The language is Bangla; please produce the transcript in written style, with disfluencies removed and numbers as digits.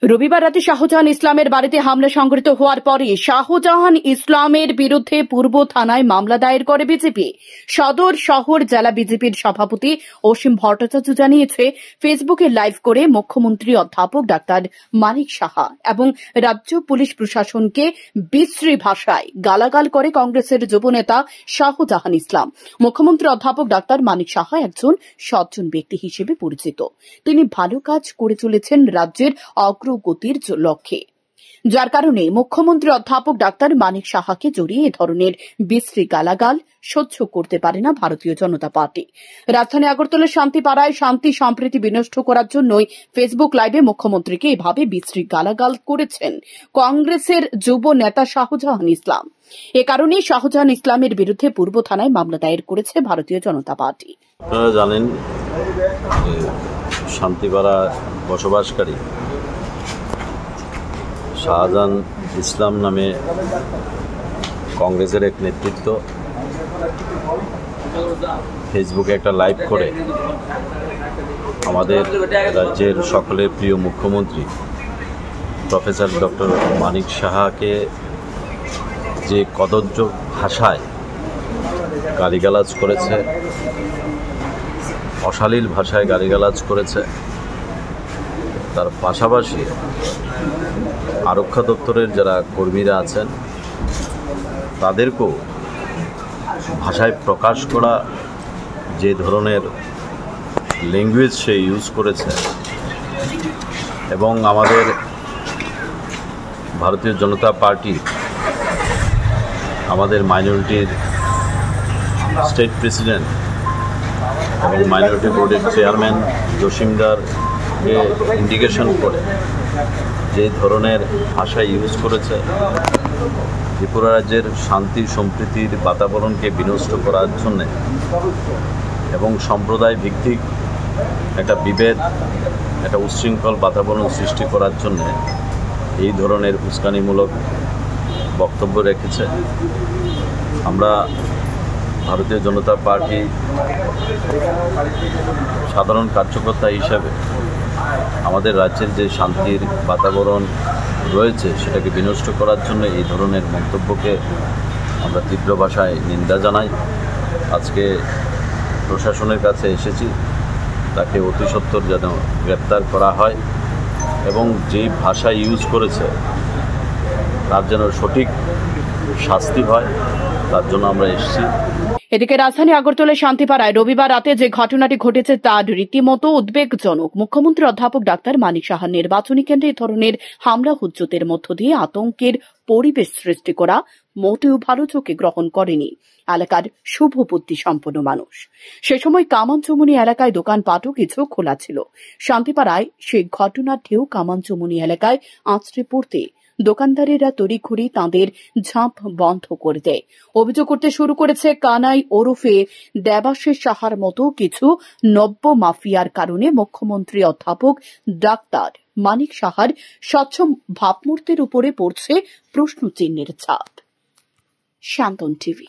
রবিবার রাতে শাহজাহান ইসলামের বাড়িতে হামলা সংঘটিত হওয়ার পরে শাহজাহান ইসলামের বিরুদ্ধে পূর্ব থানায় মামলা দায়ের করে বিজেপি। সদর শহর জেলা বিজেপির সভাপতি অসীম ভট্টাচার্য জানিয়েছে, ফেসবুকে লাইভ করে মুখ্যমন্ত্রী অধ্যাপক ডাক্তার মানিক সাহা এবং রাজ্য পুলিশ প্রশাসনকে বিশ্রী ভাষায় গালাগাল করে কংগ্রেসের যুবনেতা শাহজাহান ইসলাম। মুখ্যমন্ত্রী অধ্যাপক ডাক্তার মানিক সাহা একজন সজ্জন ব্যক্তি হিসেবে পরিচিত। তিনি ভালো কাজ করে চলেছেন রাজ্যের অগ্রগতির লক্ষ্যে, যার কারণে মুখ্যমন্ত্রী অধ্যাপক ডাক্তার মানিক সাহাকে জড়িয়ে এ ধরনের বিশ্রী গালাগাল সহ্য করতে পারে না ভারতীয় জনতা পার্টি। রাজধানী আগরতলার শান্তিপাড়ায় শান্তি সম্প্রীতি বিনষ্ট করার জন্যই ফেসবুক লাইভে মুখ্যমন্ত্রীকে এভাবে বিশ্রী গালাগাল করেছেন কংগ্রেসের যুব নেতা শাহজাহান ইসলাম। এ কারণেই শাহজাহান ইসলামের বিরুদ্ধে পূর্ব থানায় মামলা দায়ের করেছে ভারতীয় জনতা পার্টি। আপনারা জানেন, শান্তিপাড়া বসবাসকারী শাহজাহান ইসলাম নামে কংগ্রেসের এক নেতৃত্ব ফেসবুকে একটা লাইভ করে আমাদের রাজ্যের সকলের প্রিয় মুখ্যমন্ত্রী প্রফেসর ডক্টর মানিক সাহাকে যে কদর্য ভাষায় গালিগালাজ করেছে, অশালীল ভাষায় গালিগালাজ করেছে, তার পাশাপাশি আরক্ষা দপ্তরের যারা কর্মীরা আছেন তাদেরকেও ভাষায় প্রকাশ করা যে ধরনের ল্যাঙ্গুয়েজ সে ইউজ করেছে, এবং আমাদের ভারতীয় জনতা পার্টি আমাদের মাইনরিটির স্টেট প্রেসিডেন্ট এবং মাইনরিটি বোর্ডের চেয়ারম্যান জসিমদারকে ইন্ডিকেশন করে যে ধরনের ভাষা ইউজ করেছে, ত্রিপুরা রাজ্যের শান্তি সম্প্রীতির বাতাবরণকে বিনষ্ট করার জন্যে এবং সম্প্রদায় ভিত্তিক একটা বিভেদ, একটা উচ্ছৃঙ্খল বাতাবরণ সৃষ্টি করার জন্যে এই ধরনের উস্কানিমূলক বক্তব্য রেখেছে। আমরা ভারতীয় জনতা পার্টি সাধারণ কার্যকর্তা হিসাবে আমাদের রাজ্যের যে শান্তির বাতাবরণ রয়েছে সেটাকে বিনষ্ট করার জন্য এই ধরনের মন্তব্যকে আমরা তীব্র ভাষায় নিন্দা জানাই। আজকে প্রশাসনের কাছে এসেছি, তাকে অতি সত্বর যেন গ্রেপ্তার করা হয় এবং যেই ভাষা ইউজ করেছে তার যেন সঠিক শাস্তি হয়, তার জন্য আমরা এসেছি। এদিকে রাজধানী আগরতলার শান্তিপাড়ায় রবিবার রাতে যে ঘটনাটি ঘটেছে তা রীতিমতো উদ্বেগজনক। মুখ্যমন্ত্রী অধ্যাপক ডাক্তার মানিক সাহার নির্বাচনী কেন্দ্রে এ ধরনের হামলা হুজ্জতের মধ্য দিয়ে আতঙ্কের পরিবেশ সৃষ্টি করা মোটেও ভালো চোখে গ্রহণ করেনি এলাকার শুভবুদ্ধি সম্পন্ন মানুষ। সে সময় কামানচুমুনি এলাকায় দোকানপাটও কিছু খোলা ছিল। শান্তিপাড়ায় সেই ঘটনার ঢেউ কামানচুমুনি এলাকায় আছড়ে পড়তে দোকানদারেরা তড়িঘড়ি তাঁদের ঝাঁপ বন্ধ করে দেয়। অভিযোগ করতে শুরু করেছে কানাই ওরফে দেবাশিস সাহার মতো কিছু নব্য মাফিয়ার কারণে মুখ্যমন্ত্রী অধ্যাপক ডাক্তার মানিক সাহার স্বচ্ছ ভাবমূর্তির উপরে পড়ছে প্রশ্নচিহ্নের ছাপ। শান্তন টিভি।